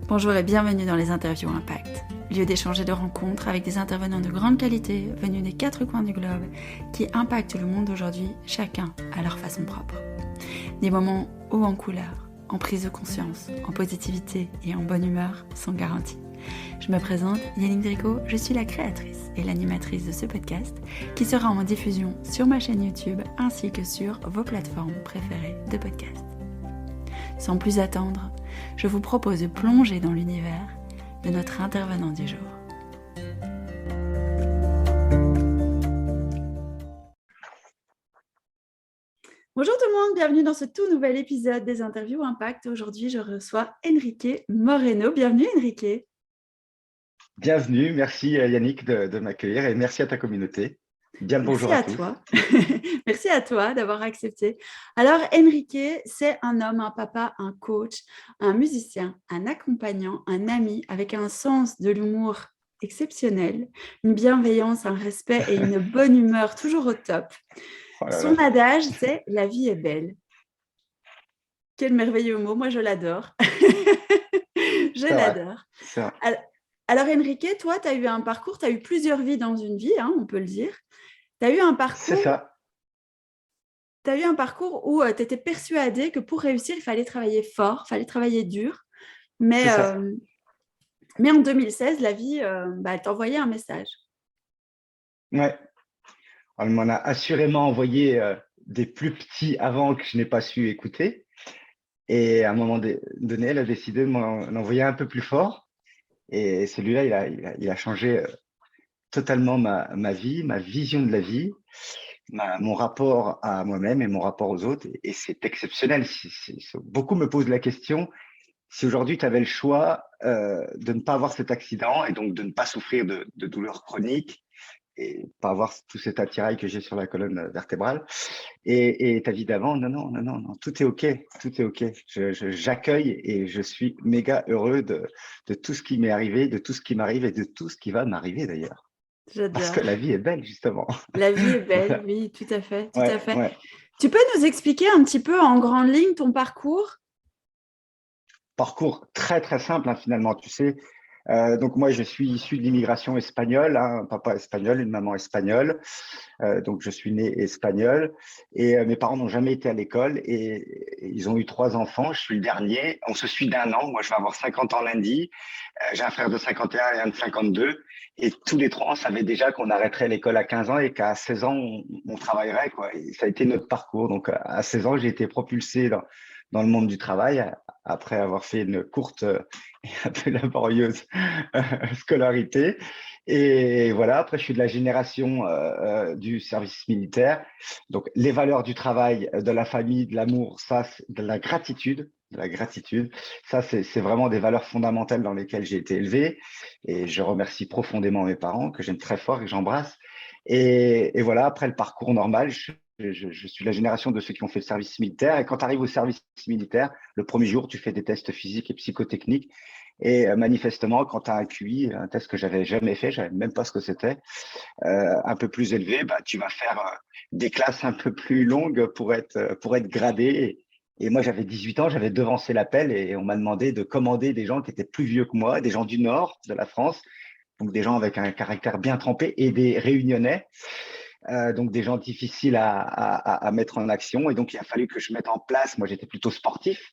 Bonjour et bienvenue dans les interviews Impact, lieu d'échange et de rencontres avec des intervenants de grande qualité venus des quatre coins du globe qui impactent le monde d'aujourd'hui, chacun à leur façon propre. Des moments hauts en couleur, en prise de conscience, en positivité et en bonne humeur sont garantis. Je me présente, Yannick Drico, je suis la créatrice et l'animatrice de ce podcast qui sera en diffusion sur ma chaîne YouTube ainsi que sur vos plateformes préférées de podcast. Sans plus attendre, je vous propose de plonger dans l'univers de notre intervenant du jour. Bonjour tout le monde, bienvenue dans ce tout nouvel épisode des interviews Impact. Aujourd'hui, je reçois Enrique Moreno. Bienvenue Enrique. Bienvenue, merci Yannick de m'accueillir et merci à ta communauté. Bien le bonjour à tous. Toi. Merci à toi d'avoir accepté. Alors Enrique, c'est un homme, un papa, un coach, un musicien, un accompagnant, un ami avec un sens de l'humour exceptionnel, une bienveillance, un respect et une bonne humeur toujours au top. Son adage, c'est « la vie est belle ». Quel merveilleux mot, moi je l'adore. Je l'adore. Alors Enrique, toi, tu as eu un parcours, tu as eu plusieurs vies dans une vie, hein, on peut le dire. Tu as eu un parcours. C'est ça. Tu as eu un parcours où tu étais persuadé que pour réussir, il fallait travailler fort, il fallait travailler dur. Mais en 2016, la vie, elle t'envoyait un message. Ouais. Elle m'en a assurément envoyé des plus petits avant que je n'ai pas su écouter. Et à un moment donné, elle a décidé de m'en envoyer un peu plus fort. Et celui-là, il a changé totalement ma vie, ma vision de la vie, mon rapport à moi-même et mon rapport aux autres. Et c'est exceptionnel. Beaucoup me posent la question, si aujourd'hui tu avais le choix de ne pas avoir cet accident et donc de ne pas souffrir de douleurs chroniques et pas avoir tout cet attirail que j'ai sur la colonne vertébrale et ta vie d'avant, non, tout est OK, tout est OK. J'accueille et je suis méga heureux de tout ce qui m'est arrivé, de tout ce qui m'arrive et de tout ce qui va m'arriver d'ailleurs. J'adore. Parce que la vie est belle, justement. La vie est belle, voilà. Oui, tout à fait, tout à fait. Ouais. Tu peux nous expliquer un petit peu en grande ligne ton parcours? Parcours très, très simple, hein, finalement, tu sais. Donc, moi, je suis issu de l'immigration espagnole, hein, un papa espagnol, une maman espagnole. Donc, je suis né espagnol. Et mes parents n'ont jamais été à l'école et ils ont eu 3 enfants. Je suis le dernier. On se suit d'1 an. Moi, je vais avoir 50 ans lundi. J'ai un frère de 51 et un de 52. Et tous les 3, on savait déjà qu'on arrêterait l'école à 15 ans et qu'à 16 ans, on travaillerait, quoi. Et ça a été notre parcours. Donc, à 16 ans, j'ai été propulsé dans le monde du travail après avoir fait une courte et un peu laborieuse scolarité. Et voilà, après, je suis de la génération du service militaire. Donc, les valeurs du travail, de la famille, de l'amour, ça, de la gratitude. Ça, c'est vraiment des valeurs fondamentales dans lesquelles j'ai été élevé. Et je remercie profondément mes parents, que j'aime très fort et que j'embrasse. Et voilà, après le parcours normal, je suis la génération de ceux qui ont fait le service militaire. Et quand tu arrives au service militaire, le premier jour, tu fais des tests physiques et psychotechniques. Et manifestement, quand tu as un QI, un test que j'avais jamais fait, je savais même pas ce que c'était, un peu plus élevé, tu vas faire des classes un peu plus longues pour être gradé. Et moi, j'avais 18 ans, j'avais devancé l'appel et on m'a demandé de commander des gens qui étaient plus vieux que moi, des gens du nord de la France, donc des gens avec un caractère bien trempé et des réunionnais. Donc des gens difficiles à mettre en action. Et donc, il a fallu que je mette en place, moi j'étais plutôt sportif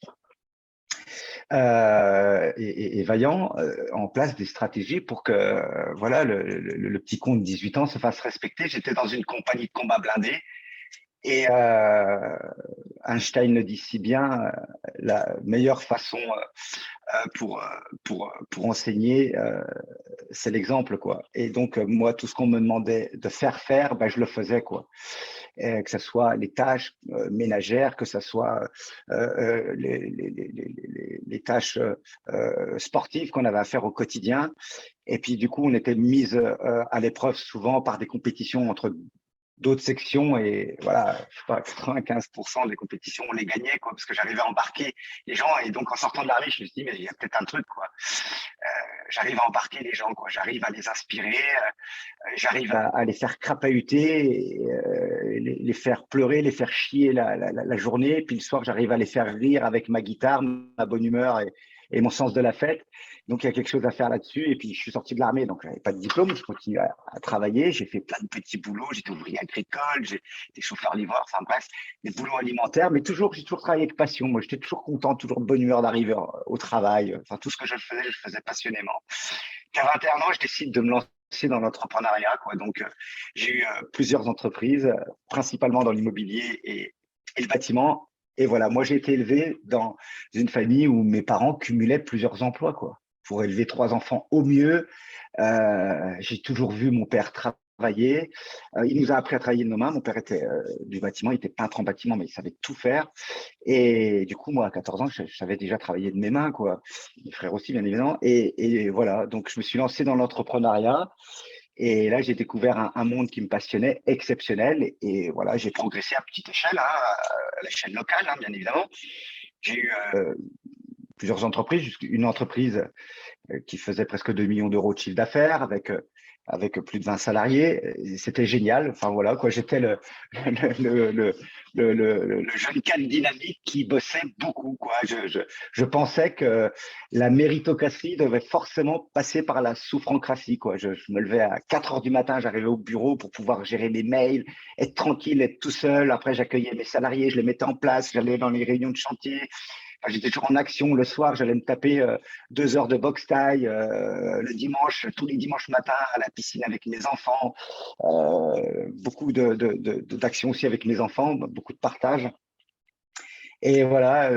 et vaillant, en place des stratégies pour que voilà, le petit con de 18 ans se fasse respecter. J'étais dans une compagnie de combat blindé. Et Einstein le dit si bien, la meilleure façon pour enseigner, c'est l'exemple, quoi. Et donc, moi, tout ce qu'on me demandait de faire, je le faisais, quoi. Que ce soit les tâches ménagères, que ce soit les tâches sportives qu'on avait à faire au quotidien. Et puis, du coup, on était mis à l'épreuve souvent par des compétitions entre d'autres sections et voilà, je sais pas, 95% des compétitions, on les gagnait, quoi, parce que j'arrivais à embarquer les gens. Et donc, en sortant de l'armée, je me suis dit, mais il y a peut-être un truc, quoi. J'arrive à embarquer les gens, quoi. J'arrive à les inspirer, j'arrive à les faire crapahuter, les faire pleurer, les faire chier la journée. Et puis le soir, j'arrive à les faire rire avec ma guitare, ma bonne humeur et mon sens de la fête. Donc, il y a quelque chose à faire là-dessus. Et puis, je suis sorti de l'armée, donc je n'avais pas de diplôme. Je continue à travailler. J'ai fait plein de petits boulots. J'étais ouvrier agricole, j'ai été chauffeur-livreur, enfin bref, des boulots alimentaires. Mais j'ai toujours travaillé avec passion. Moi, j'étais toujours content, toujours de bonne humeur d'arriver au travail. Enfin, tout ce que je faisais passionnément. À 21 ans, je décide de me lancer dans l'entrepreneuriat, quoi. Donc, j'ai eu plusieurs entreprises, principalement dans l'immobilier et le bâtiment. Et voilà, moi, j'ai été élevé dans une famille où mes parents cumulaient plusieurs emplois, quoi, pour élever 3 enfants au mieux. J'ai toujours vu mon père travailler. Il nous a appris à travailler de nos mains. Mon père était du bâtiment, il était peintre en bâtiment, mais il savait tout faire. Et du coup, moi, à 14 ans, je savais déjà travailler de mes mains, quoi. Mes frères aussi, bien évidemment. Et voilà, donc je me suis lancé dans l'entrepreneuriat. Et là, j'ai découvert un monde qui me passionnait, exceptionnel. Et voilà, j'ai progressé à petite échelle, hein, à l'échelle locale, hein, bien évidemment. J'ai eu plusieurs entreprises, une entreprise qui faisait presque 2 millions d'euros de chiffre d'affaires avec plus de 20 salariés. C'était génial. Enfin voilà, quoi. J'étais le jeune cadre dynamique qui bossait beaucoup, quoi. Je pensais que la méritocratie devait forcément passer par la souffrancratie, quoi. Je me levais à 4 heures du matin, j'arrivais au bureau pour pouvoir gérer mes mails, être tranquille, être tout seul. Après, j'accueillais mes salariés, je les mettais en place, j'allais dans les réunions de chantier. Enfin, j'étais toujours en action. Le soir, j'allais me taper 2 heures de boxe taille le dimanche, tous les dimanches matins à la piscine avec mes enfants. Beaucoup d'actions aussi avec mes enfants, beaucoup de partage. Et voilà,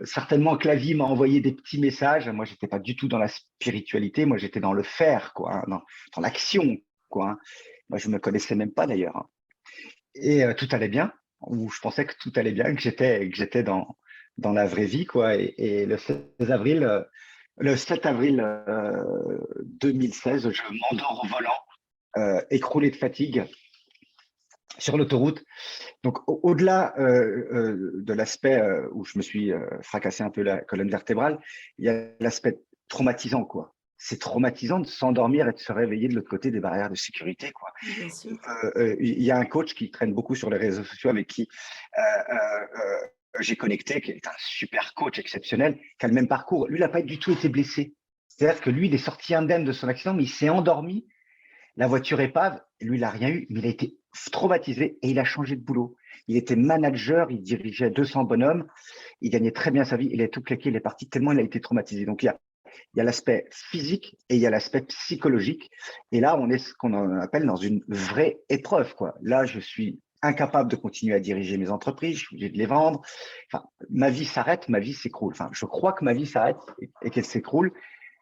certainement que la vie m'a envoyé des petits messages. Moi, j'étais pas du tout dans la spiritualité. Moi, j'étais dans le faire, quoi, hein, dans l'action, quoi. Hein. Moi, je me connaissais même pas d'ailleurs. Hein. Et tout allait bien, ou je pensais que tout allait bien, que j'étais dans la vraie vie, quoi. Et le 7 avril, 2016, je m'endors au volant, écroulé de fatigue sur l'autoroute. Donc, au-delà de l'aspect où je me suis fracassé un peu la colonne vertébrale, il y a l'aspect traumatisant, quoi. C'est traumatisant de s'endormir et de se réveiller de l'autre côté des barrières de sécurité, quoi. Bien sûr. Il y a un coach qui traîne beaucoup sur les réseaux sociaux avec qui j'ai connecté, qui est un super coach exceptionnel, qui a le même parcours. Lui, il n'a pas du tout été blessé. C'est-à-dire que lui, il est sorti indemne de son accident, mais il s'est endormi. La voiture épave, lui, il n'a rien eu, mais il a été traumatisé et il a changé de boulot. Il était manager, il dirigeait 200 bonhommes, il gagnait très bien sa vie, il a tout claqué, il est parti tellement il a été traumatisé. Donc, il y a l'aspect physique et il y a l'aspect psychologique. Et là, on est ce qu'on appelle dans une vraie épreuve, quoi. Là, je suis incapable de continuer à diriger mes entreprises, je suis obligé de les vendre. Enfin, ma vie s'arrête, ma vie s'écroule. Enfin, je crois que ma vie s'arrête et qu'elle s'écroule.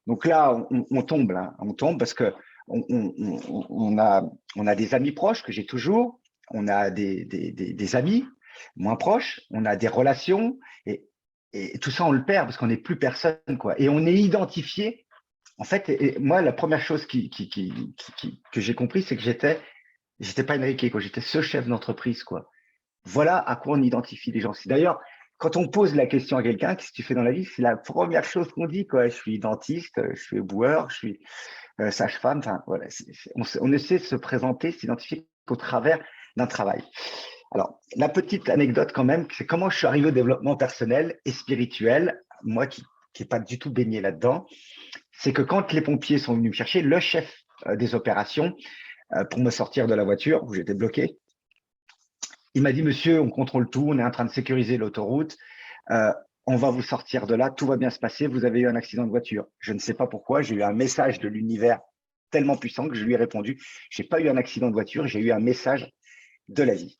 Donc là, on tombe, là, on tombe parce que on a des amis proches que j'ai toujours, on a des amis moins proches, on a des relations et tout ça, on le perd parce qu'on n'est plus personne, quoi. Et on est identifié. En fait, et moi, la première chose que j'ai compris, c'est que j'étais pas Enrique, quoi. J'étais ce chef d'entreprise, quoi. Voilà à quoi on identifie les gens. C'est d'ailleurs, quand on pose la question à quelqu'un, qu'est-ce que tu fais dans la vie? C'est la première chose qu'on dit, quoi. Je suis dentiste, je suis éboueur, je suis sage-femme. Enfin, voilà. On essaie de se présenter, s'identifier qu'au travers d'un travail. Alors, la petite anecdote quand même, c'est comment je suis arrivé au développement personnel et spirituel, moi qui n'ai pas du tout baigné là-dedans, c'est que quand les pompiers sont venus me chercher, le chef des opérations, pour me sortir de la voiture où j'étais bloqué, il m'a dit, monsieur, on contrôle tout, on est en train de sécuriser l'autoroute, on va vous sortir de là, tout va bien se passer, vous avez eu un accident de voiture. Je ne sais pas pourquoi, j'ai eu un message de l'univers tellement puissant que je lui ai répondu, je n'ai pas eu un accident de voiture, j'ai eu un message de la vie.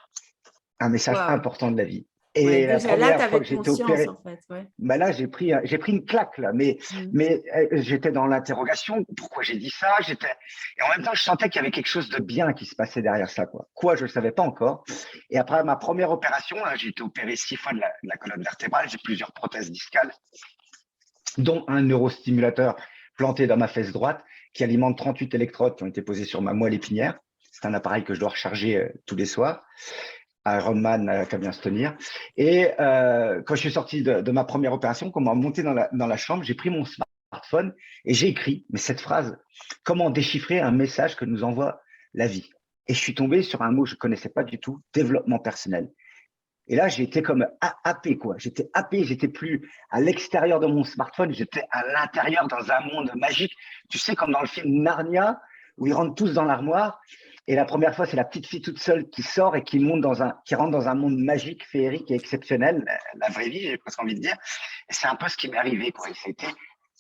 Un message important de la vie. Et ouais, la déjà là, tu première fois avais que j'ai été conscience, opéré, en fait. Ouais. bah là, j'ai pris une claque, là. Mais j'étais dans l'interrogation. Pourquoi j'ai dit ça? Et en même temps, je sentais qu'il y avait quelque chose de bien qui se passait derrière ça, quoi. Quoi, je ne le savais pas encore. Et après ma première opération, hein, j'ai été opéré 6 fois de la colonne vertébrale. J'ai plusieurs prothèses discales, dont un neurostimulateur planté dans ma fesse droite qui alimente 38 électrodes qui ont été posées sur ma moelle épinière. C'est un appareil que je dois recharger tous les soirs. Ironman qu'à bien se tenir. Et quand je suis sorti de ma première opération, quand on m'a monté dans la chambre, j'ai pris mon smartphone et j'ai écrit, mais cette phrase, comment déchiffrer un message que nous envoie la vie? Et je suis tombé sur un mot que je ne connaissais pas du tout, développement personnel. Et là, j'étais comme happé, quoi. J'étais happé, j'étais plus à l'extérieur de mon smartphone, j'étais à l'intérieur dans un monde magique. Tu sais, comme dans le film Narnia, où ils rentrent tous dans l'armoire. Et la première fois, c'est la petite fille toute seule qui sort et qui rentre dans un monde magique, féerique et exceptionnel, la vraie vie, j'ai presque envie de dire. Et c'est un peu ce qui m'est arrivé, quoi. C'était,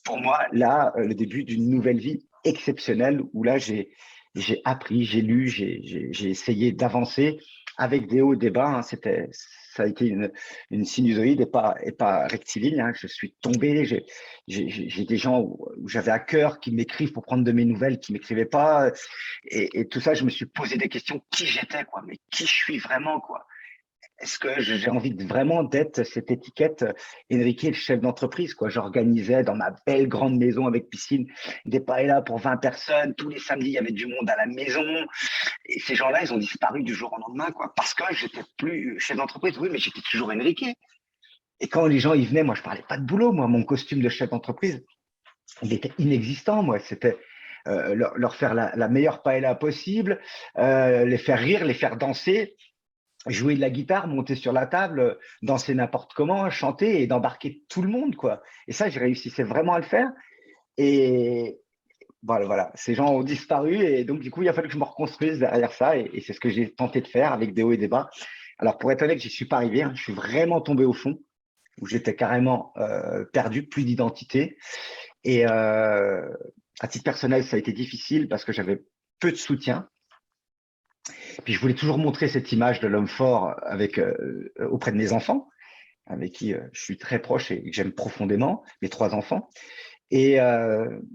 pour moi, là, le début d'une nouvelle vie exceptionnelle où là, j'ai appris, j'ai lu, j'ai essayé d'avancer avec des hauts et des bas. Hein. Ça a été une sinusoïde et pas rectiligne. Hein. Je suis tombé. J'ai des gens où j'avais à cœur qui m'écrivent pour prendre de mes nouvelles, qui m'écrivaient pas. Et tout ça, je me suis posé des questions. Qui j'étais, quoi? Mais qui je suis vraiment, quoi? Est-ce que j'ai envie vraiment d'être cette étiquette Enrique, le chef d'entreprise, quoi? J'organisais dans ma belle grande maison avec piscine des paellas pour 20 personnes. Tous les samedis, il y avait du monde à la maison. Et ces gens-là, ils ont disparu du jour au lendemain, quoi. Parce que j'étais plus chef d'entreprise. Oui, mais j'étais toujours Enrique. Et quand les gens y venaient, moi, je parlais pas de boulot. Moi, mon costume de chef d'entreprise, il était inexistant. Moi, c'était leur faire la meilleure paella possible, les faire rire, les faire danser, jouer de la guitare, monter sur la table, danser n'importe comment, chanter et d'embarquer tout le monde, quoi. Et ça, j'ai réussissais vraiment à le faire. Et voilà, ces gens ont disparu et donc du coup, il a fallu que je me reconstruise derrière ça et c'est ce que j'ai tenté de faire avec des hauts et des bas. Alors pour être honnête, j'y suis pas arrivé, hein. Je suis vraiment tombé au fond où j'étais carrément perdu, plus d'identité. Et à titre personnel, ça a été difficile parce que j'avais peu de soutien. Puis je voulais toujours montrer cette image de l'homme fort auprès de mes enfants, avec qui je suis très proche et que j'aime profondément, mes 3 enfants. Et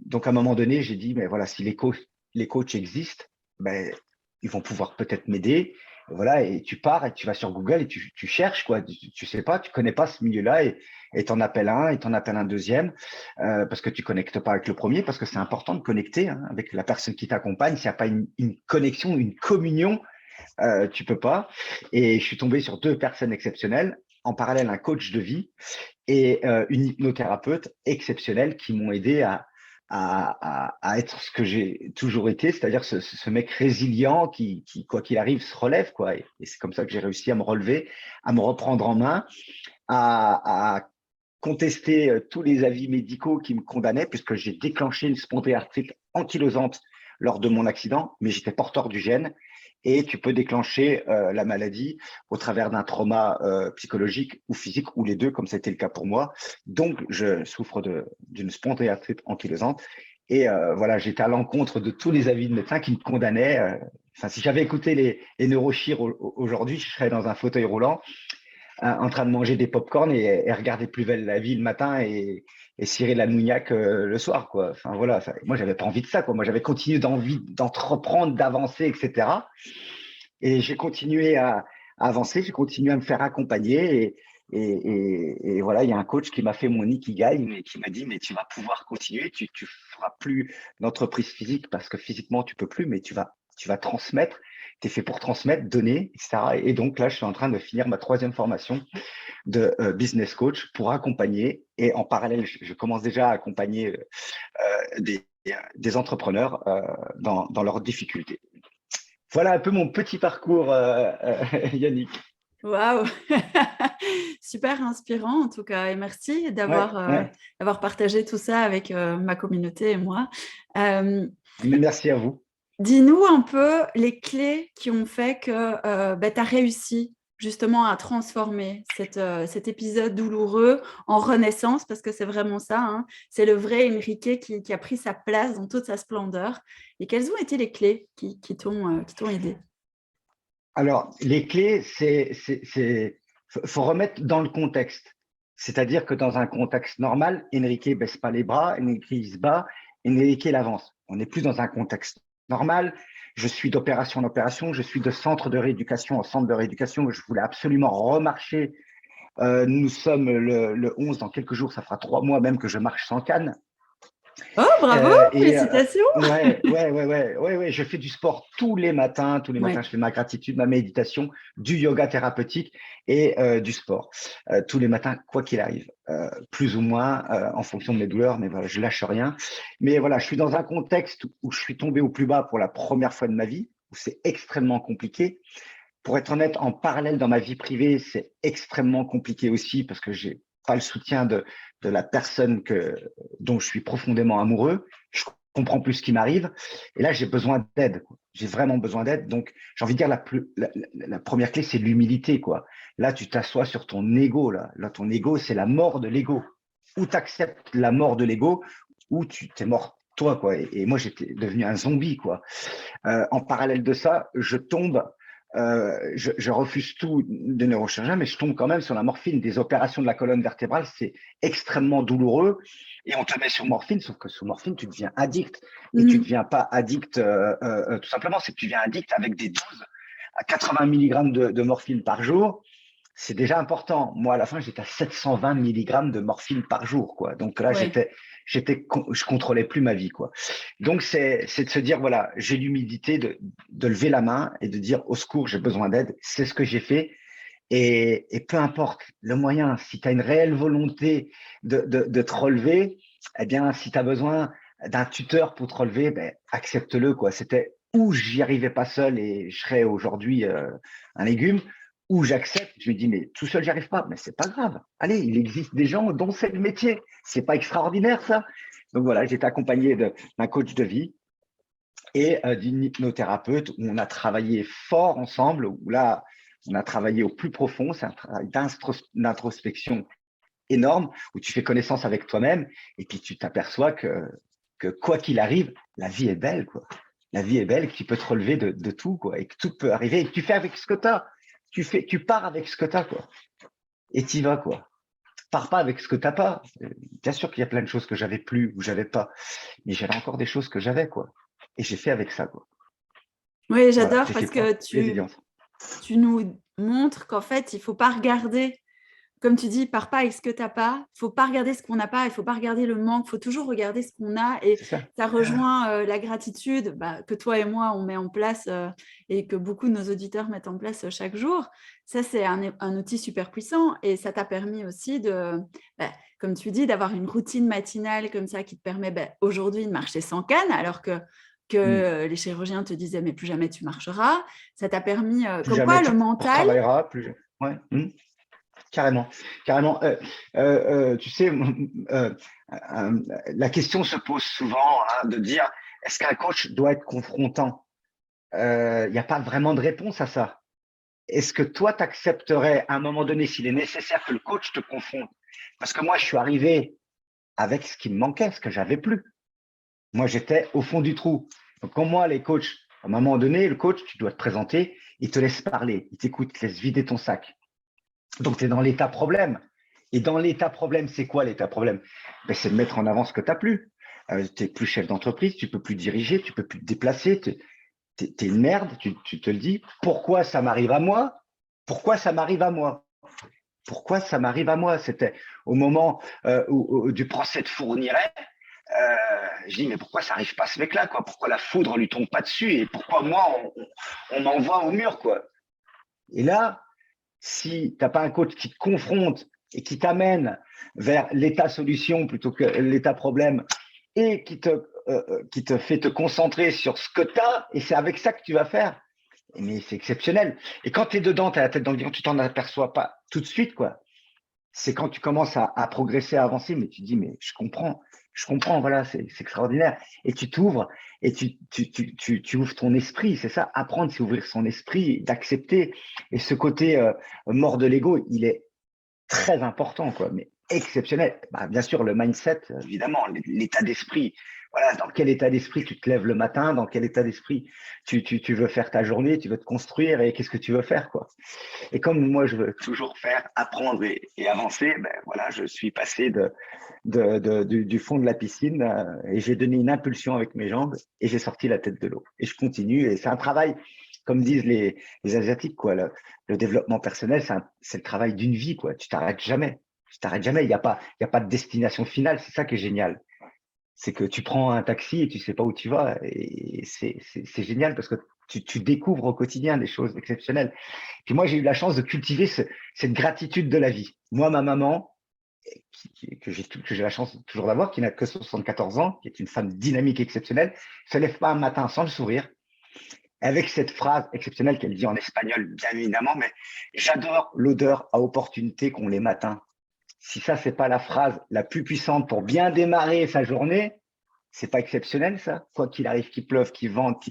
donc à un moment donné, j'ai dit, mais voilà, si les coachs existent, ben, ils vont pouvoir peut-être m'aider. Voilà, et tu pars et tu vas sur Google et tu cherches, quoi. Tu sais pas, tu connais pas ce milieu-là et t'en appelles un et t'en appelles un deuxième parce que tu connectes pas avec le premier, parce que c'est important de connecter avec la personne qui t'accompagne. S'il n'y a pas une connexion, une communion, tu peux pas. Et je suis tombé sur 2 personnes exceptionnelles, en parallèle un coach de vie et une hypnothérapeute exceptionnelle qui m'ont aidé à être ce que j'ai toujours été, c'est-à-dire ce mec résilient qui, quoi qu'il arrive, se relève, quoi. Et c'est comme ça que j'ai réussi à me relever, à me reprendre en main, à contester tous les avis médicaux qui me condamnaient, puisque j'ai déclenché une spondylarthrite ankylosante lors de mon accident, mais j'étais porteur du gène. Et tu peux déclencher la maladie au travers d'un trauma psychologique ou physique, ou les deux, comme c'était le cas pour moi. Donc, je souffre d'une spondylarthrite ankylosante. Et voilà, j'étais à l'encontre de tous les avis de médecins qui me condamnaient. Enfin, si j'avais écouté les neurochir aujourd'hui, je serais dans un fauteuil roulant en train de manger des pop-corn et regarder Plus belle la vie le matin et cirer la nougnac le soir, quoi. Enfin, voilà, moi, j'avais pas envie de ça, quoi. Moi, j'avais continué d'entreprendre, d'avancer, etc. Et j'ai continué à avancer, j'ai continué à me faire accompagner et voilà, il y a un coach qui m'a fait mon ikigai, mais qui m'a dit, mais tu vas pouvoir continuer, tu feras plus d'entreprise physique parce que physiquement, tu peux plus, mais tu vas transmettre. Tu es fait pour transmettre, donner, etc. Et donc là, je suis en train de finir ma 3e formation de business coach pour accompagner. Et en parallèle, je commence déjà à accompagner des entrepreneurs dans leurs difficultés. Voilà un peu mon petit parcours, Yannick. Waouh. Super inspirant en tout cas et merci d'avoir partagé tout ça avec ma communauté et moi. Merci à vous. Dis-nous un peu les clés qui ont fait que tu as réussi justement à transformer cet épisode douloureux en renaissance, parce que c'est vraiment ça, hein. C'est le vrai Enrique qui a pris sa place dans toute sa splendeur. Et quelles ont été les clés qui t'ont aidé? Alors, les clés, faut remettre dans le contexte. C'est-à-dire que dans un contexte normal, Enrique baisse pas les bras, Enrique il se bat, Enrique il avance. On n'est plus dans un contexte normal. Je suis d'opération en opération, je suis de centre de rééducation en centre de rééducation. Je voulais absolument remarcher. Nous sommes le 11, dans quelques jours, ça fera 3 mois même que je marche sans canne. Oh, bravo, félicitations. Ouais, je fais du sport tous les matins, je fais ma gratitude, ma méditation, du yoga thérapeutique et du sport. Tous les matins, quoi qu'il arrive, plus ou moins en fonction de mes douleurs, mais voilà, je lâche rien. Mais voilà, je suis dans un contexte où je suis tombé au plus bas pour la première fois de ma vie, où c'est extrêmement compliqué. Pour être honnête, en parallèle dans ma vie privée, c'est extrêmement compliqué aussi parce que j'ai pas le soutien de la personne dont je suis profondément amoureux. Je comprends plus ce qui m'arrive. Et là, j'ai besoin d'aide. J'ai vraiment besoin d'aide. Donc, j'ai envie de dire la première clé, c'est l'humilité, quoi. Là, tu t'assois sur ton ego. Là, ton ego, c'est la mort de l'ego. Ou tu acceptes la mort de l'ego, ou tu t'es mort toi, quoi. Et moi, j'étais devenu un zombie, quoi. En parallèle de ça, je refuse tout de neurochirurgien, mais je tombe quand même sur la morphine. Des opérations de la colonne vertébrale, c'est extrêmement douloureux. Et on te met sur morphine, sauf que sous morphine, tu deviens addict. Et tu ne deviens pas addict tout simplement, c'est que tu deviens addict avec des doses à 80 mg de morphine par jour. C'est déjà important. Moi, à la fin, j'étais à 720 mg de morphine par jour, quoi. Donc là, Ouais. je contrôlais plus ma vie, quoi. Donc, c'est de se dire, voilà, j'ai l'humilité de lever la main et de dire, au secours, j'ai besoin d'aide. C'est ce que j'ai fait. Et peu importe le moyen, si tu as une réelle volonté de te relever, eh bien, si tu as besoin d'un tuteur pour te relever, ben, accepte-le, quoi. C'était où j'y arrivais pas seul et je serais aujourd'hui un légume, ou j'accepte, je me dis, mais tout seul, j'y arrive pas. Mais c'est pas grave. Allez, il existe des gens dont c'est le métier. C'est pas extraordinaire, ça. Donc voilà, j'étais accompagné d'un coach de vie et d'une hypnothérapeute où on a travaillé fort ensemble, où là, on a travaillé au plus profond. C'est un travail d'introspection énorme où tu fais connaissance avec toi-même et puis tu t'aperçois que quoi qu'il arrive, la vie est belle, quoi. La vie est belle, que tu peux te relever de tout, quoi, et que tout peut arriver et que tu fais avec ce que tu as. Tu pars avec ce que tu as, quoi. Et tu y vas, quoi. Pars pas avec ce que tu n'as pas. Bien sûr qu'il y a plein de choses que j'avais plus ou j'avais pas, mais j'avais encore des choses que j'avais, quoi. Et j'ai fait avec ça, quoi. Oui, Voilà, j'adore j'ai fait parce preuve que de résilience. tu nous montres qu'en fait, il faut pas regarder, comme tu dis, pars pas avec ce que tu as pas. Il faut pas regarder ce qu'on n'a pas, il faut pas regarder le manque, il faut toujours regarder ce qu'on a. Et C'est ça. ça rejoint la gratitude que toi et moi, on met en place et que beaucoup de nos auditeurs mettent en place chaque jour. Ça, c'est un outil super puissant et ça t'a permis aussi comme tu dis, d'avoir une routine matinale comme ça qui te permet aujourd'hui de marcher sans canne alors que les chirurgiens te disaient mais plus jamais tu marcheras. Ça t'a permis, Plus comme jamais quoi tu le mental. retravailleras, plus. Ouais. Carrément, carrément. Tu sais, la question se pose souvent de dire est-ce qu'un coach doit être confrontant? Il n'y a pas vraiment de réponse à ça. Est-ce que toi, tu accepterais à un moment donné, s'il est nécessaire, que le coach te confronte? Parce que moi, je suis arrivé avec ce qui me manquait, ce que j'avais plus. Moi, j'étais au fond du trou. Donc, comme moi, les coachs, à un moment donné, le coach, tu dois te présenter, il te laisse parler, il t'écoute, il te laisse vider ton sac. Donc, tu es dans l'état problème. Et dans l'état problème, c'est quoi l'état problème? C'est de mettre en avant ce que tu n'as plus. Tu n'es plus chef d'entreprise, tu ne peux plus diriger, tu ne peux plus te déplacer. Tu es une merde, tu te le dis. Pourquoi ça m'arrive à moi? Pourquoi ça m'arrive à moi? Pourquoi ça m'arrive à moi? C'était au moment du procès de Fourniret. Je dis, mais pourquoi ça n'arrive pas à ce mec-là, quoi? Pourquoi la foudre lui tombe pas dessus? Et pourquoi moi, on m'envoie au mur, quoi? Et là, si tu n'as pas un coach qui te confronte et qui t'amène vers l'état solution plutôt que l'état problème et qui te fait te concentrer sur ce que tu as, et c'est avec ça que tu vas faire, mais c'est exceptionnel. Et quand tu es dedans, tu as la tête dans le guidon, tu t'en aperçois pas tout de suite, quoi. C'est quand tu commences à progresser, à avancer, mais tu dis, mais je comprends, voilà, c'est extraordinaire. Et tu t'ouvres et tu ouvres ton esprit, c'est ça, apprendre, c'est ouvrir son esprit, d'accepter. Et ce côté mort de l'ego, il est très important, quoi, mais exceptionnel. Bien sûr, le mindset, évidemment, l'état d'esprit. Voilà, dans quel état d'esprit tu te lèves le matin, dans quel état d'esprit tu veux faire ta journée, tu veux te construire et qu'est-ce que tu veux faire, quoi. Et comme moi, je veux toujours faire, apprendre et avancer, voilà, je suis passé du fond de la piscine et j'ai donné une impulsion avec mes jambes et j'ai sorti la tête de l'eau. Et je continue. Et c'est un travail, comme disent les Asiatiques, quoi. Le développement personnel, c'est le travail d'une vie, quoi. Tu t'arrêtes jamais. Tu t'arrêtes jamais. Il n'y a pas de destination finale. C'est ça qui est génial. C'est que tu prends un taxi et tu sais pas où tu vas. Et c'est génial parce que tu découvres au quotidien des choses exceptionnelles. Puis moi, j'ai eu la chance de cultiver cette gratitude de la vie. Moi, ma maman, que j'ai la chance toujours d'avoir, qui n'a que 74 ans, qui est une femme dynamique exceptionnelle, se lève pas un matin sans le sourire. avec cette phrase exceptionnelle qu'elle dit en espagnol, bien évidemment, mais j'adore l'odeur à opportunité qu'ont les matins. Si ça, c'est pas la phrase la plus puissante pour bien démarrer sa journée, c'est pas exceptionnel, ça? Quoi qu'il arrive, qu'il pleuve, qu'il vente,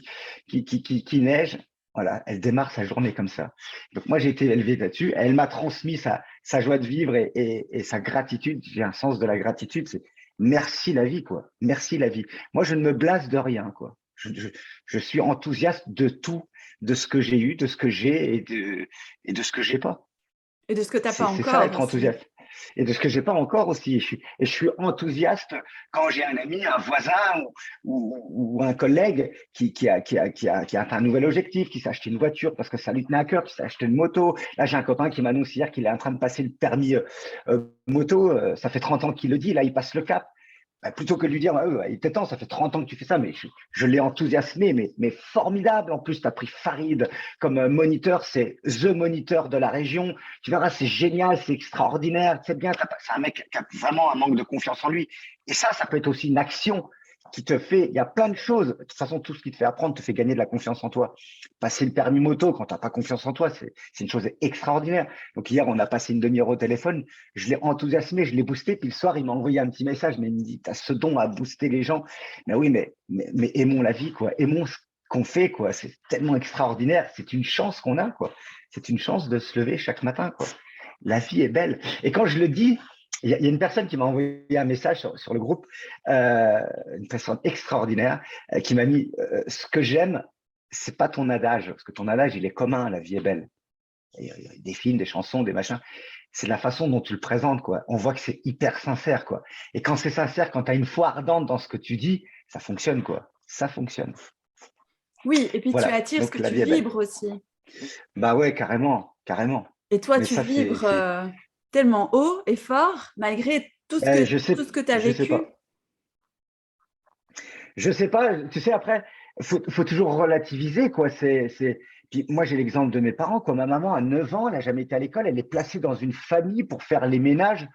qu'il neige, voilà, elle démarre sa journée comme ça. Donc moi, j'ai été élevé là-dessus. Elle m'a transmis sa joie de vivre et sa gratitude. J'ai un sens de la gratitude. C'est merci la vie, quoi. Merci la vie. Moi, je ne me blase de rien, quoi. Je suis enthousiaste de tout, de ce que j'ai eu, de ce que j'ai et de ce que j'ai pas. Et de ce que tu n'as pas C'est ça, encore être aussi. enthousiaste. Et de ce que j'ai pas encore aussi. Je suis enthousiaste quand j'ai un ami, un voisin ou un collègue qui a un nouvel objectif, qui s'est acheté une voiture parce que ça lui tenait à cœur, qui s'est acheté une moto. Là, j'ai un copain qui m'annonce hier qu'il est en train de passer le permis moto. Ça fait 30 ans qu'il le dit. Là, il passe le cap. Bah, plutôt que de lui dire, il était temps, ça fait 30 ans que tu fais ça, mais je l'ai enthousiasmé, mais formidable. En plus, tu as pris Farid comme moniteur, c'est the moniteur de la région. Tu verras, c'est génial, c'est extraordinaire. C'est bien, c'est un mec qui a vraiment un manque de confiance en lui. Et ça peut être aussi une action qui te fait, il y a plein de choses. De toute façon, tout ce qui te fait apprendre te fait gagner de la confiance en toi. Passer le permis moto quand tu n'as pas confiance en toi, c'est une chose extraordinaire. Donc hier, on a passé une demi-heure au téléphone, je l'ai enthousiasmé, je l'ai boosté, puis le soir, il m'a envoyé un petit message, mais il me dit, tu as ce don à booster les gens. Mais oui, mais aimons la vie, quoi. Aimons ce qu'on fait, quoi. C'est tellement extraordinaire. C'est une chance qu'on a, quoi. C'est une chance de se lever chaque matin, quoi. La vie est belle. Et quand je le dis, il y a une personne qui m'a envoyé un message sur le groupe, une personne extraordinaire, qui m'a mis ce que j'aime, c'est pas ton adage, parce que ton adage, il est commun, la vie est belle. Il y a des films, des chansons, des machins. C'est la façon dont tu le présentes, quoi. On voit que c'est hyper sincère, quoi. Et quand c'est sincère, quand tu as une foi ardente dans ce que tu dis, ça fonctionne, quoi. Ça fonctionne. Oui, et puis tu Voilà. attires ce Donc que la tu vie est belle. vibres aussi. Bah ouais, carrément, carrément. Et toi, Mais tu ça, vibres tellement haut et fort, malgré tout ce je sais, tout ce que tu as je sais vécu. pas. Je sais pas, tu sais, après, faut toujours relativiser, quoi. Puis moi, j'ai l'exemple de mes parents, quoi. Ma maman, à 9 ans, elle n'a jamais été à l'école, elle est placée dans une famille pour faire les ménages.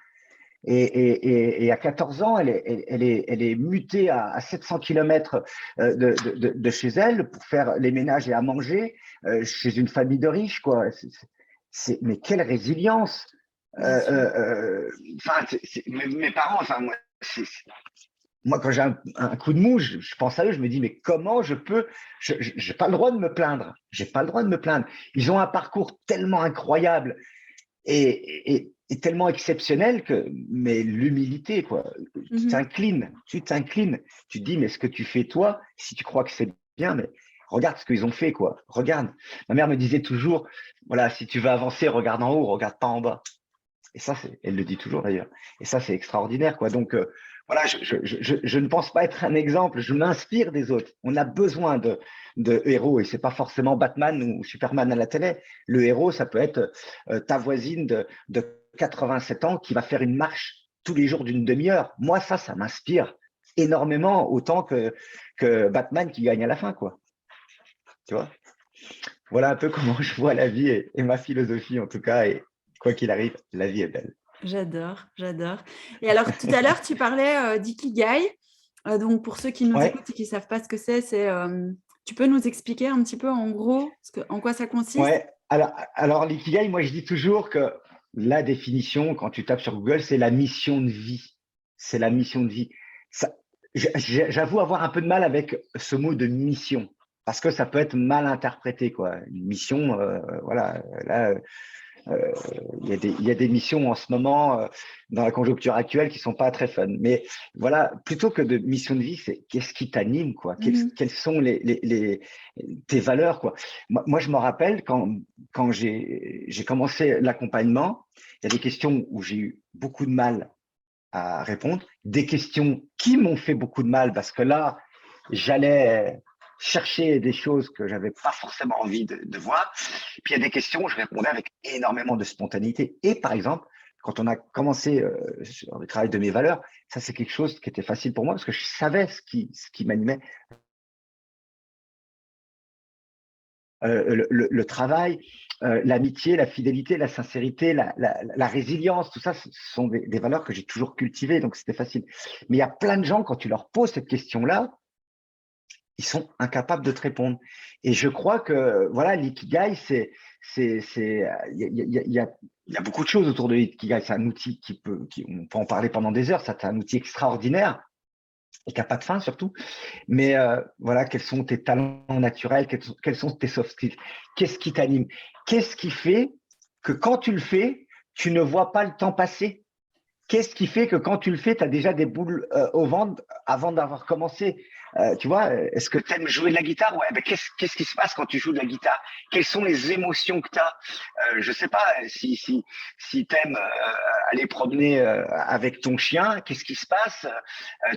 Et à 14 ans, elle est mutée à 700 km de chez elle pour faire les ménages et à manger chez une famille de riches, quoi. Mais quelle résilience! Enfin, mes parents, enfin, moi, quand j'ai un coup de mou, je pense à eux, je me dis, mais comment je peux, je n'ai pas le droit de me plaindre. J'ai pas le droit de me plaindre. Ils ont un parcours tellement incroyable et tellement exceptionnel mais l'humilité, quoi. Tu t'inclines, tu te dis, mais ce que tu fais, toi, si tu crois que c'est bien, mais regarde ce qu'ils ont fait, quoi. Regarde. Ma mère me disait toujours, voilà, si tu veux avancer, regarde en haut, regarde pas en bas. Et ça, elle le dit toujours d'ailleurs. Et ça, c'est extraordinaire, quoi. Donc, voilà, je ne pense pas être un exemple. Je m'inspire des autres. On a besoin de héros et c'est pas forcément Batman ou Superman à la télé. Le héros, ça peut être ta voisine de 87 ans qui va faire une marche tous les jours d'une demi-heure. Moi, ça m'inspire énormément, autant que Batman qui gagne à la fin, quoi. Tu vois? Voilà un peu comment je vois la vie et ma philosophie, en tout cas. Et quoi qu'il arrive, la vie est belle. J'adore, j'adore. Et alors, tout à l'heure, tu parlais d'ikigai. Donc, pour ceux qui nous écoutent et qui ne savent pas ce que c'est, tu peux nous expliquer un petit peu en gros en quoi ça consiste? Ouais. Alors l'ikigai, moi, je dis toujours que la définition, quand tu tapes sur Google, c'est la mission de vie. C'est la mission de vie. J'avoue avoir un peu de mal avec ce mot de mission parce que ça peut être mal interprété, quoi. Une mission, voilà, là, il y a des missions en ce moment dans la conjoncture actuelle qui sont pas très fun. Mais voilà, plutôt que de mission de vie, c'est qu'est-ce qui t'anime, quoi. Quelles sont tes valeurs, quoi. Moi, je me rappelle quand j'ai commencé l'accompagnement, il y a des questions où j'ai eu beaucoup de mal à répondre, des questions qui m'ont fait beaucoup de mal parce que là, j'allais chercher des choses que j'avais pas forcément envie de voir. Et puis il y a des questions où je répondais avec énormément de spontanéité. Et par exemple, quand on a commencé sur le travail de mes valeurs, ça c'est quelque chose qui était facile pour moi parce que je savais ce qui m'animait. Le travail, l'amitié, la fidélité, la sincérité, la résilience, tout ça, ce sont des valeurs que j'ai toujours cultivées, donc c'était facile. Mais il y a plein de gens, quand tu leur poses cette question-là, ils sont incapables de te répondre. Et je crois que voilà, l'ikigai, il y a beaucoup de choses autour de l'ikigai. C'est un outil on peut en parler pendant des heures. C'est un outil extraordinaire et qui n'a pas de fin surtout. Mais voilà, quels sont tes talents naturels, quels sont tes soft skills, qu'est-ce qui t'anime, qu'est-ce qui fait que quand tu le fais, tu ne vois pas le temps passer. Qu'est-ce qui fait que quand tu le fais, tu as déjà des boules au ventre avant d'avoir commencé? Tu vois, est-ce que tu aimes jouer de la guitare? Ouais, ben qu'est-ce qui se passe quand tu joues de la guitare? Quelles sont les émotions que tu as? Je sais pas, si tu aimes aller promener avec ton chien, qu'est-ce qui se passe?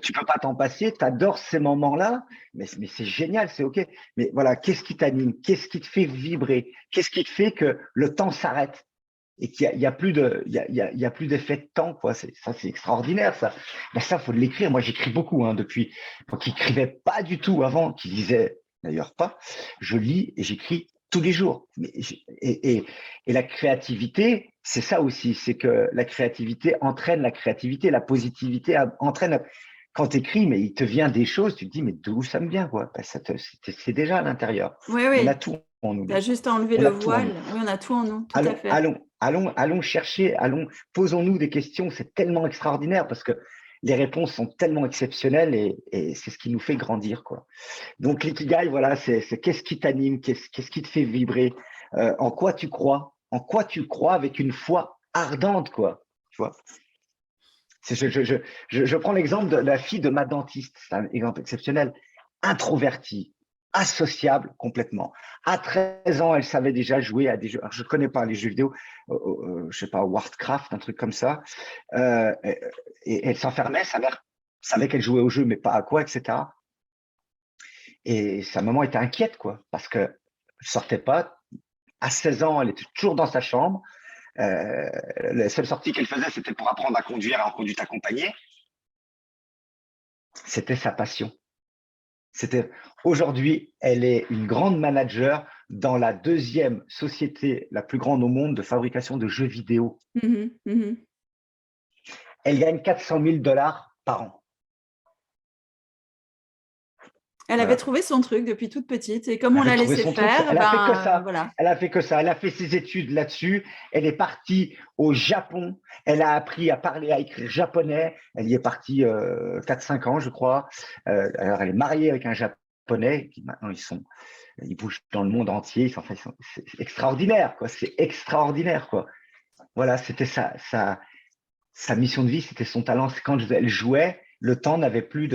Tu peux pas t'en passer, tu adores ces moments-là, mais c'est génial, c'est OK. Mais voilà, qu'est-ce qui t'anime? Qu'est-ce qui te fait vibrer? Qu'est-ce qui te fait que le temps s'arrête? Et qu'il y a plus d'effet de temps, quoi. C'est extraordinaire, ça. Ben ça, faut l'écrire. Moi, j'écris beaucoup, hein, depuis. Moi, qui écrivais pas du tout avant, qui lisait d'ailleurs pas. Je lis et j'écris tous les jours. Et la créativité, c'est ça aussi. C'est que la créativité entraîne la créativité, la positivité entraîne. Quand tu écris, mais il te vient des choses, tu te dis, mais d'où ça me vient, quoi. Ben, c'est déjà à l'intérieur. Oui, On oui. a tout en nous. Tu as juste à enlever le voile. Oui, on a tout en nous, tout à fait. Allons chercher, posons-nous des questions. C'est tellement extraordinaire parce que les réponses sont tellement exceptionnelles et c'est ce qui nous fait grandir, quoi. Donc, l'ikigai, voilà, c'est qu'est-ce qui t'anime, qu'est-ce qui te fait vibrer, en quoi tu crois avec une foi ardente, quoi. Tu vois. Je prends l'exemple de la fille de ma dentiste, c'est un exemple exceptionnel, introvertie, associable complètement. À 13 ans, elle savait déjà jouer à des jeux. Alors, je ne connais pas les jeux vidéo, je sais pas, Warcraft, un truc comme ça. Et elle s'enfermait, savait qu'elle jouait au jeu, mais pas à quoi, etc. Et sa maman était inquiète, quoi, parce qu'elle ne sortait pas. À 16 ans, elle était toujours dans sa chambre. La seule sortie qu'elle faisait, c'était pour apprendre à conduire en conduite accompagnée. C'était sa passion. Aujourd'hui, elle est une grande manager dans la deuxième société la plus grande au monde de fabrication de jeux vidéo. Elle gagne 400 000 $ par an. Elle avait trouvé son truc depuis toute petite et comme on l'a laissé faire, elle a fait que ça. Voilà. Elle a fait que ça. Elle a fait ses études là-dessus. Elle est partie au Japon. Elle a appris à parler, à écrire japonais. Elle y est partie 4-5 ans, je crois. Alors, elle est mariée avec un Japonais qui maintenant ils bougent dans le monde entier. C'est extraordinaire, quoi. C'est extraordinaire, quoi. Voilà, c'était sa mission de vie, c'était son talent. Quand elle jouait, le temps n'avait plus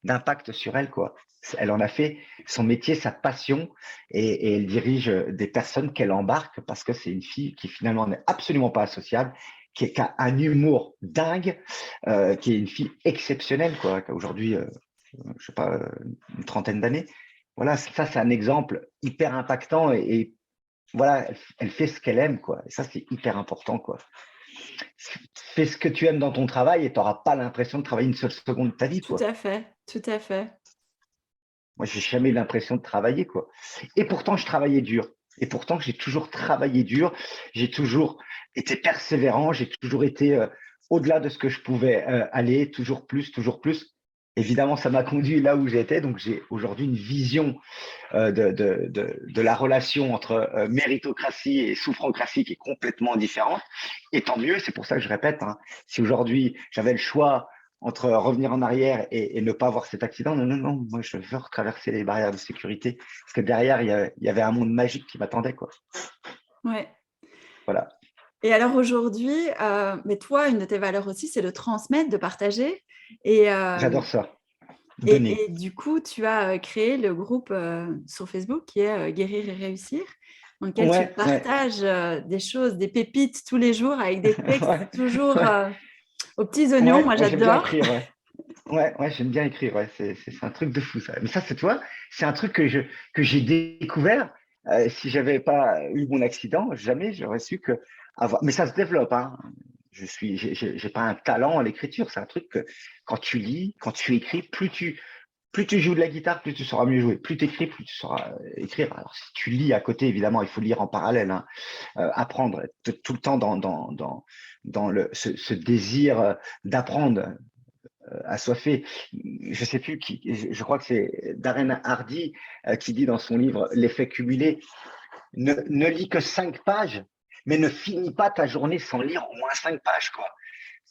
d'impact sur elle, quoi. Elle en a fait son métier, sa passion, et elle dirige des personnes qu'elle embarque parce que c'est une fille qui finalement n'est absolument pas associable, qui a un humour dingue, qui est une fille exceptionnelle, quoi, qui a aujourd'hui, je sais pas, une trentaine d'années. Voilà, ça c'est un exemple hyper impactant et voilà, elle fait ce qu'elle aime, quoi. Et ça c'est hyper important, quoi. Fais ce que tu aimes dans ton travail et tu n'auras pas l'impression de travailler une seule seconde de ta vie, quoi. Tout à fait, tout à fait. Moi, j'ai jamais eu l'impression de travailler, quoi. Et pourtant, je travaillais dur. Et pourtant, j'ai toujours travaillé dur. J'ai toujours été persévérant. J'ai toujours été au-delà de ce que je pouvais aller, toujours plus, toujours plus. Évidemment, ça m'a conduit là où j'étais. Donc, j'ai aujourd'hui une vision de la relation entre méritocratie et souffrocratie qui est complètement différente. Et tant mieux, c'est pour ça que je répète, hein, si aujourd'hui, j'avais le choix entre revenir en arrière et ne pas avoir cet accident, non, moi, je veux retraverser les barrières de sécurité. Parce que derrière, il y avait un monde magique qui m'attendait, quoi. Ouais. Voilà. Et alors aujourd'hui, mais toi, une de tes valeurs aussi, c'est de transmettre, de partager. Et j'adore ça. Et du coup, tu as créé le groupe sur Facebook qui est Guérir et réussir, dans lequel tu partages des choses, des pépites tous les jours avec des textes toujours aux petits oignons. Moi, j'adore. J'aime bien écrire. Ouais. C'est un truc de fou, ça. Mais ça, c'est toi, c'est un truc que j'ai découvert. Si j'avais pas eu mon accident, jamais j'aurais su que avoir. Mais ça se développe, hein. J'ai pas un talent à l'écriture. C'est un truc que quand tu lis, quand tu écris, plus tu joues de la guitare, plus tu sauras mieux jouer. Plus tu écris, plus tu sauras écrire. Alors, si tu lis à côté, évidemment, il faut lire en parallèle, hein. Apprendre tout le temps dans ce désir d'apprendre. assoiffé. Je sais plus qui, je crois que c'est Darren Hardy qui dit dans son livre L'effet cumulé, ne lis que 5 pages, mais ne finis pas ta journée sans lire au moins 5 pages, quoi.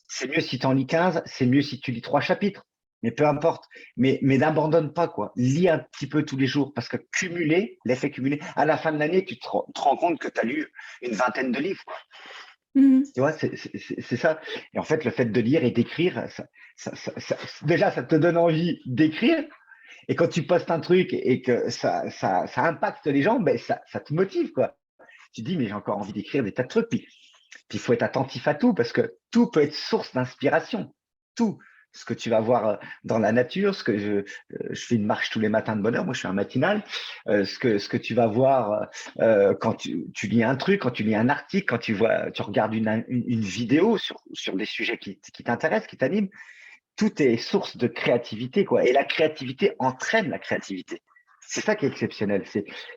C'est mieux si tu en lis 15, c'est mieux si tu lis 3 chapitres, mais peu importe. Mais n'abandonne pas, quoi. Lis un petit peu tous les jours, parce que cumuler, l'effet cumulé, à la fin de l'année, tu te rends compte que tu as lu une vingtaine de livres, quoi. Tu vois, c'est ça. Et en fait, le fait de lire et d'écrire, déjà, ça te donne envie d'écrire. Et quand tu postes un truc et que ça impacte les gens, ben ça te motive, quoi. Tu te dis, mais j'ai encore envie d'écrire des tas de trucs. Puis il faut être attentif à tout, parce que tout peut être source d'inspiration. Tout. Ce que tu vas voir dans la nature, ce que je fais une marche tous les matins de bonne heure, moi je suis un matinal, ce que tu vas voir quand tu lis un truc, quand tu lis un article, quand tu regardes une vidéo sur des sujets qui t'intéressent, qui t'animent, tout est source de créativité, quoi. Et la créativité entraîne la créativité. C'est ça qui est exceptionnel.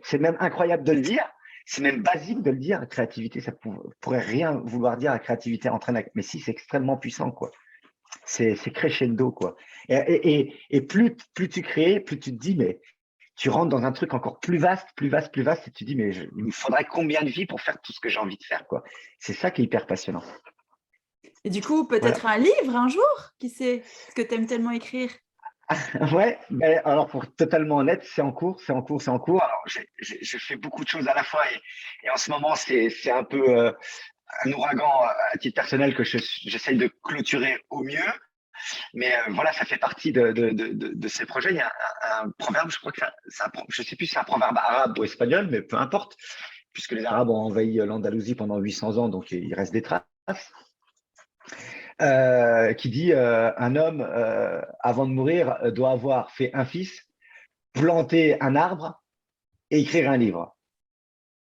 C'est même incroyable de le dire. C'est même basique de le dire. La créativité, ça pourrait rien vouloir dire. La créativité entraîne, mais si, c'est extrêmement puissant, quoi. C'est crescendo, quoi. Et plus tu crées, plus tu te dis, mais tu rentres dans un truc encore plus vaste, et tu dis, mais il me faudrait combien de vies pour faire tout ce que j'ai envie de faire, quoi. C'est ça qui est hyper passionnant. Et du coup, peut-être un livre un jour, qui sait, parce que tu aimes tellement écrire. Ouais, mais alors pour être totalement honnête, c'est en cours. Alors, je fais beaucoup de choses à la fois et en ce moment, c'est un peu un ouragan à titre personnel que j'essaye de clôturer au mieux. Mais voilà, ça fait partie de ces projets. Il y a un proverbe, je crois que je sais plus si c'est un proverbe arabe ou espagnol, mais peu importe, puisque les Arabes ont envahi l'Andalousie pendant 800 ans, donc il reste des traces. Qui dit un homme, avant de mourir, doit avoir fait un fils, planter un arbre et écrire un livre.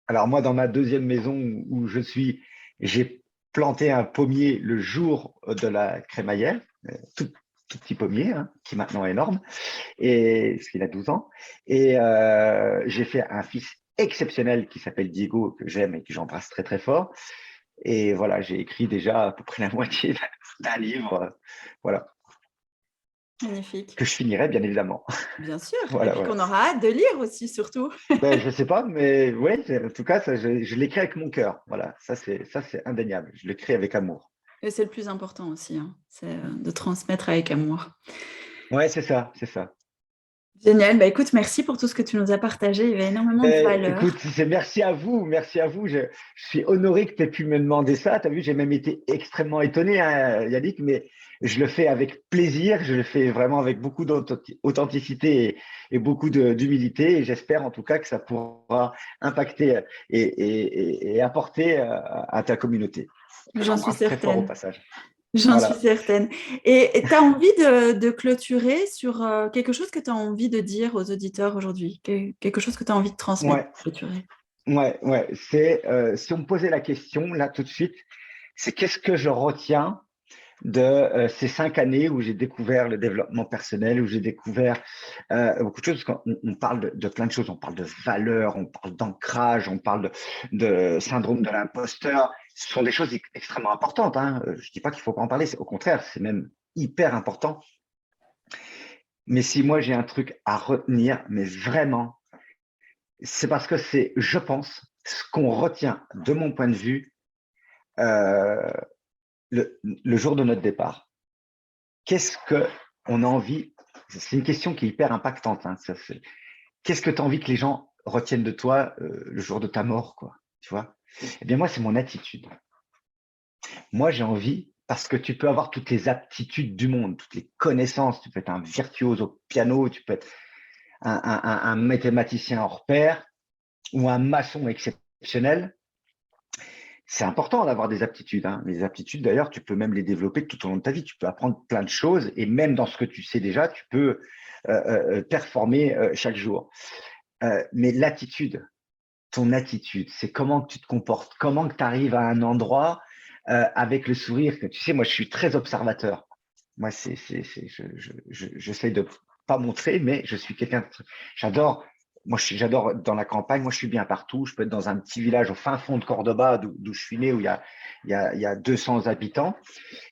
Alors moi, dans ma deuxième maison où je suis, j'ai planté un pommier le jour de la crémaillère, tout petit pommier, hein, qui maintenant est énorme, parce qu'il a 12 ans. Et j'ai fait un fils exceptionnel qui s'appelle Diego, que j'aime et que j'embrasse très très fort. Et voilà, j'ai écrit déjà à peu près la moitié d'un livre, voilà. Magnifique. Que je finirai, bien évidemment. Bien sûr, voilà, et puis qu'on aura hâte de lire aussi, surtout. Ben, je ne sais pas, mais oui, en tout cas, je l'écris avec mon cœur. Voilà, ça c'est indéniable. Je l'écris avec amour. Et c'est le plus important aussi, hein, c'est de transmettre avec amour. Ouais, c'est ça, c'est ça. Génial, bah écoute, merci pour tout ce que tu nous as partagé, il y avait énormément de valeur. Écoute, merci à vous, Je suis honoré que tu aies pu me demander ça. Tu as vu, j'ai même été extrêmement étonné, hein, Yannick, mais je le fais avec plaisir, je le fais vraiment avec beaucoup d'authenticité et beaucoup d'humilité. Et j'espère en tout cas que ça pourra impacter et apporter à ta communauté. J'en suis certaine. Très fort au passage. J'en suis certaine. Et tu as envie de clôturer sur quelque chose que tu as envie de dire aux auditeurs aujourd'hui, quelque chose que tu as envie de transmettre, clôturer. Ouais. C'est si on me posait la question là tout de suite, c'est qu'est-ce que je retiens de ces 5 années où j'ai découvert le développement personnel, où j'ai découvert beaucoup de choses, parce qu'on parle de plein de choses, on parle de valeurs, on parle d'ancrage, on parle de syndrome de l'imposteur. Ce sont des choses extrêmement importantes, hein. Je ne dis pas qu'il ne faut pas en parler, au contraire, c'est même hyper important. Mais si moi j'ai un truc à retenir, mais vraiment, c'est parce que c'est, je pense, ce qu'on retient de mon point de vue le jour de notre départ. Qu'est-ce qu'on a envie? C'est une question qui est hyper impactante, hein, qu'est-ce que tu as envie que les gens retiennent de toi le jour de ta mort, quoi, tu vois? Eh bien, moi, c'est mon attitude. Moi, j'ai envie, parce que tu peux avoir toutes les aptitudes du monde, toutes les connaissances, tu peux être un virtuose au piano, tu peux être un mathématicien hors pair ou un maçon exceptionnel. C'est important d'avoir des aptitudes, hein. Les aptitudes, d'ailleurs, tu peux même les développer tout au long de ta vie. Tu peux apprendre plein de choses et même dans ce que tu sais déjà, tu peux performer chaque jour. Mais l'attitude, ton attitude, c'est comment tu te comportes, comment tu arrives à un endroit avec le sourire. Tu sais, moi, je suis très observateur. Moi, j'essaie de pas montrer, mais je suis quelqu'un. J'adore dans la campagne. Moi, je suis bien partout. Je peux être dans un petit village au fin fond de Cordoba, d'où je suis né, où il y a 200 habitants,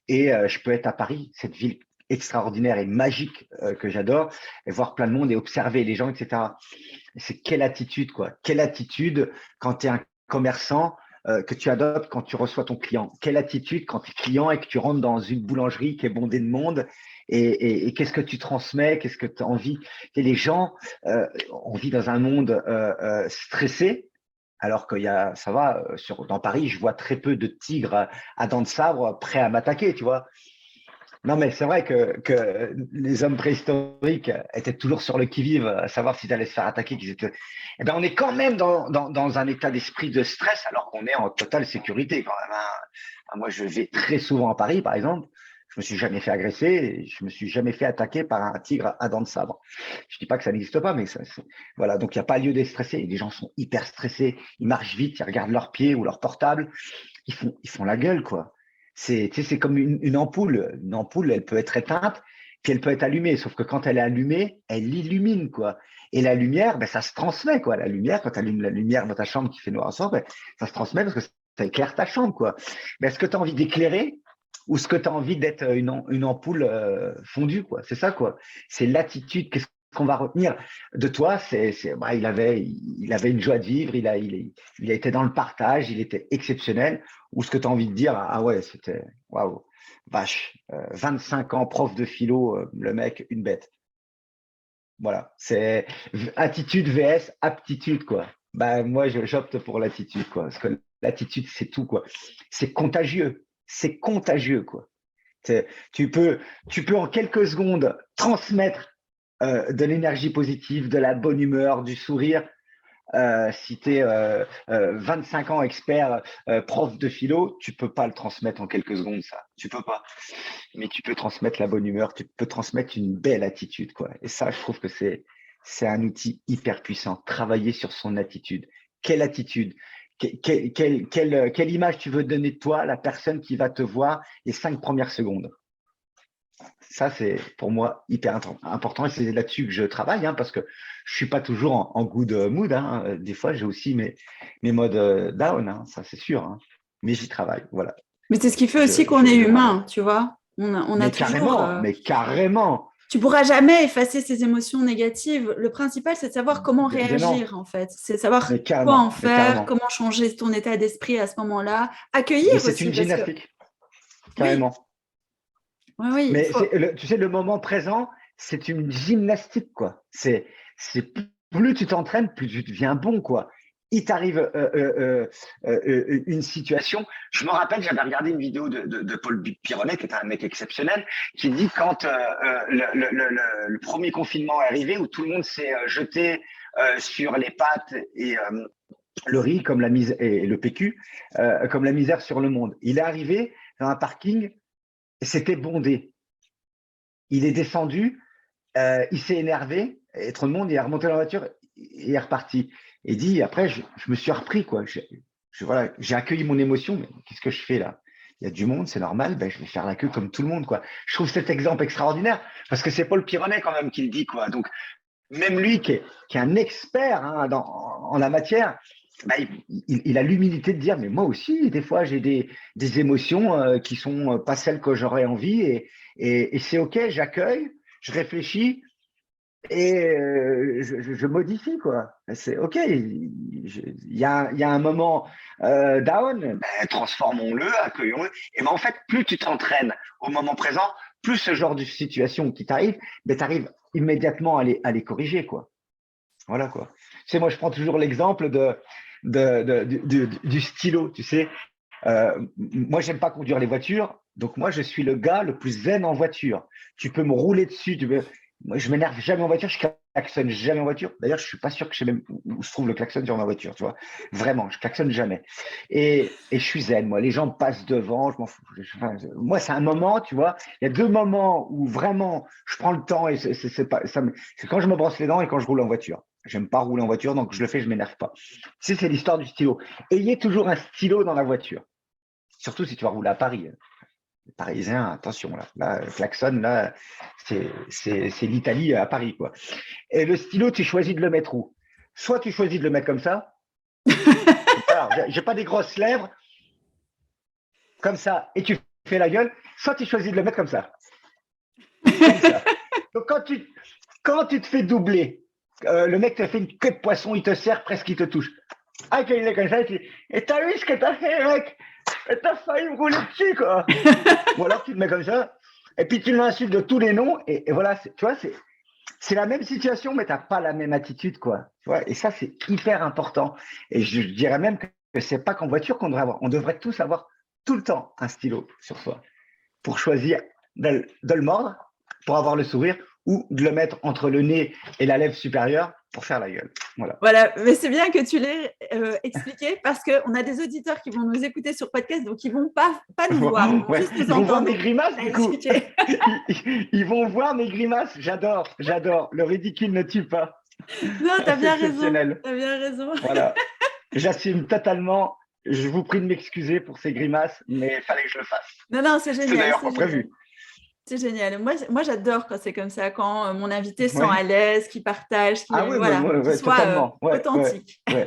et je peux être à Paris, cette ville extraordinaire et magique que j'adore, et voir plein de monde et observer les gens, etc. C'est quelle attitude, quoi. Quelle attitude quand tu es un commerçant que tu adoptes quand tu reçois ton client. Quelle attitude quand tu es client et que tu rentres dans une boulangerie qui est bondée de monde et qu'est-ce que tu transmets, qu'est-ce que tu as envie. Et les gens, on vit dans un monde stressé, alors qu'il y a, ça va, dans Paris, je vois très peu de tigres à dents de sabre prêts à m'attaquer, tu vois. Non, mais c'est vrai que les hommes préhistoriques étaient toujours sur le qui-vive, à savoir s'ils allaient se faire attaquer. Eh ben, on est quand même dans un état d'esprit de stress, alors qu'on est en totale sécurité quand même, hein. Moi, je vais très souvent à Paris, par exemple. Je me suis jamais fait agresser, je me suis jamais fait attaquer par un tigre à dents de sabre. Je dis pas que ça n'existe pas, mais voilà. Donc, il n'y a pas lieu d'être stressé. Les gens sont hyper stressés. Ils marchent vite, ils regardent leurs pieds ou leur portable. Ils font la gueule, quoi. C'est comme une ampoule. Une ampoule, elle peut être éteinte, puis elle peut être allumée. Sauf que quand elle est allumée, elle illumine, quoi. Et la lumière, ben, ça se transmet, quoi. La lumière, quand tu allumes la lumière dans ta chambre qui fait noir ensemble, ben, ça se transmet parce que ça éclaire ta chambre, quoi. Mais est-ce que tu as envie d'éclairer ou est-ce que tu as envie d'être une ampoule fondue, quoi? C'est ça, quoi. C'est l'attitude. Qu'est-ce qu'on va retenir de toi? Bah, il avait une joie de vivre, il a été dans le partage, il était exceptionnel. Ou ce que tu as envie de dire, ah ouais, c'était waouh, vache, 25 ans, prof de philo, le mec, une bête. Voilà, c'est attitude vs aptitude, quoi. Bah, moi, j'opte pour l'attitude, quoi. Parce que l'attitude, c'est tout, quoi. C'est contagieux, quoi. Tu peux en quelques secondes transmettre de l'énergie positive, de la bonne humeur, du sourire. Si tu es 25 ans expert, prof de philo, tu peux pas le transmettre en quelques secondes, ça. Tu peux pas. Mais tu peux transmettre la bonne humeur, tu peux transmettre une belle attitude, quoi. Et ça, je trouve que c'est un outil hyper puissant. Travailler sur son attitude. Quelle attitude? Quelle image tu veux donner de toi à la personne qui va te voir les 5 premières secondes? Ça, c'est pour moi hyper important et c'est là-dessus que je travaille, hein, parce que je suis pas toujours en good mood, hein. Des fois, j'ai aussi mes modes down, hein, ça c'est sûr, hein. Mais j'y travaille, voilà. Mais c'est ce qui fait aussi qu'on est Voilà. humain, tu vois. On a Mais toujours. carrément, mais carrément. Tu pourras jamais effacer ces émotions négatives. Le principal, c'est de savoir comment Mais non, réagir, en fait. C'est de savoir mais quoi en carrément, mais faire, carrément. comment changer ton état d'esprit à ce moment-là. Mais Accueillir c'est aussi, une parce que gymnastique, oui, carrément. oui, oui, il Mais faut. tu sais, le moment présent, c'est une gymnastique, quoi. C'est plus tu t'entraînes, plus tu deviens bon, quoi. Il t'arrive une situation. Je me rappelle, j'avais regardé une vidéo de Paul Pironet, qui est un mec exceptionnel, qui dit quand le premier confinement est arrivé, où tout le monde s'est jeté sur les pâtes et le riz comme la misère et le PQ comme la misère sur le monde. Il est arrivé dans un parking et c'était bondé. Il est descendu, il s'est énervé, et trop de monde, il est remonté dans la voiture et il est reparti. Et dit, après, je me suis repris, quoi. Voilà, j'ai accueilli mon émotion, mais qu'est-ce que je fais là? Il y a du monde, c'est normal, ben, je vais faire la queue comme tout le monde, quoi. Je trouve cet exemple extraordinaire, parce que c'est Paul Pironet quand même qui le dit, quoi. Donc, même lui qui est un expert, hein, en la matière, bah, il a l'humilité de dire, mais moi aussi, des fois, j'ai des émotions qui sont pas celles que j'aurais envie, et c'est OK, j'accueille, je réfléchis, et je modifie, quoi. C'est OK, il y a un moment down, ben, transformons-le, accueillons-le. Et ben, en fait, plus tu t'entraînes au moment présent, plus ce genre de situation qui t'arrive, ben, tu arrives immédiatement à les corriger, quoi. Voilà, quoi. Tu sais, moi, je prends toujours l'exemple du stylo, tu sais. Moi, j'aime pas conduire les voitures, donc moi, je suis le gars le plus zen en voiture. Tu peux me rouler dessus, moi, je m'énerve jamais en voiture, je klaxonne jamais en voiture. D'ailleurs, je suis pas sûr que je sais même où se trouve le klaxon sur ma voiture, tu vois. Vraiment, je klaxonne jamais. Et je suis zen, moi. Les gens passent devant, je m'en fous. Moi, c'est un moment, tu vois. Il y a deux moments où vraiment je prends le temps et c'est quand je me brosse les dents et quand je roule en voiture. J'aime pas rouler en voiture, donc je le fais, je m'énerve pas. Tu sais, c'est l'histoire du stylo. Ayez toujours un stylo dans la voiture. Surtout si tu vas rouler à Paris. Les Parisiens, attention, là, klaxon, là, c'est l'Italie à Paris, quoi. Et le stylo, tu choisis de le mettre où? Soit tu choisis de le mettre comme ça. Alors, j'ai pas des grosses lèvres, comme ça, et tu fais la gueule. Soit tu choisis de le mettre comme ça. comme ça. Donc, quand tu te fais doubler, le mec te fait une queue de poisson, il te serre, presque il te touche. Ah, quand il est comme ça, il dit, et t'as vu ce que t'as fait, mec? Et t'as failli me rouler dessus, quoi. Ou alors tu te mets comme ça, et puis tu l'insultes de tous les noms, et voilà, tu vois, c'est la même situation, mais t'as pas la même attitude, quoi. Tu vois, et ça, c'est hyper important. Et je dirais même que c'est pas qu'en voiture qu'on devrait avoir. On devrait tous avoir tout le temps un stylo sur soi pour choisir de le mordre, pour avoir le sourire, ou de le mettre entre le nez et la lèvre supérieure pour faire la gueule. Voilà, mais c'est bien que tu l'aies expliqué parce qu'on a des auditeurs qui vont nous écouter sur podcast, donc ils ne vont pas nous voir, ils vont juste nous ils vont voir entendre. mes grimaces, du coup. Ils vont voir mes grimaces. J'adore. Le ridicule ne tue pas. Non, tu as bien raison. T'as bien raison. Voilà. J'assume totalement. Je vous prie de m'excuser pour ces grimaces, mais il fallait que je le fasse. Non, c'est génial. C'est d'ailleurs pas prévu. C'est génial. Moi, j'adore quand c'est comme ça, quand mon invité se sent à l'aise, qu'il partage, qu'il soit authentique. Ouais.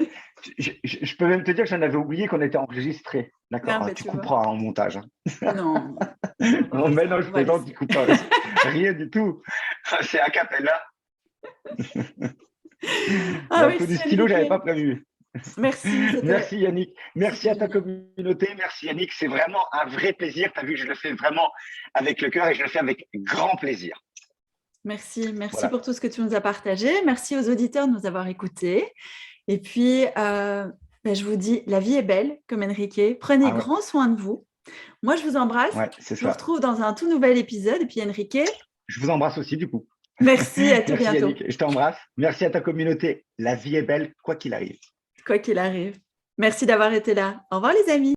Je peux même te dire que j'en avais oublié qu'on était enregistré. D'accord, tu couperas en montage. Non. Mais non, je plaisante, tu coupes pas. Rien du tout. C'est a cappella. Coup du stylo, je n'avais pas prévu. Merci. Merci Yannick. Merci à ta communauté. Merci Yannick. C'est vraiment un vrai plaisir. Tu as vu, je le fais vraiment avec le cœur et je le fais avec grand plaisir. Merci pour tout ce que tu nous as partagé. Merci aux auditeurs de nous avoir écoutés. Et puis, je vous dis, la vie est belle, comme Enrique. Prenez grand soin de vous. Moi, je vous embrasse. Je vous retrouve dans un tout nouvel épisode. Et puis, Enrique. Je vous embrasse aussi, du coup. Merci, à tout bientôt. Yannick. Je t'embrasse. Merci à ta communauté. La vie est belle, quoi qu'il arrive. Quoi qu'il arrive. Merci d'avoir été là. Au revoir les amis.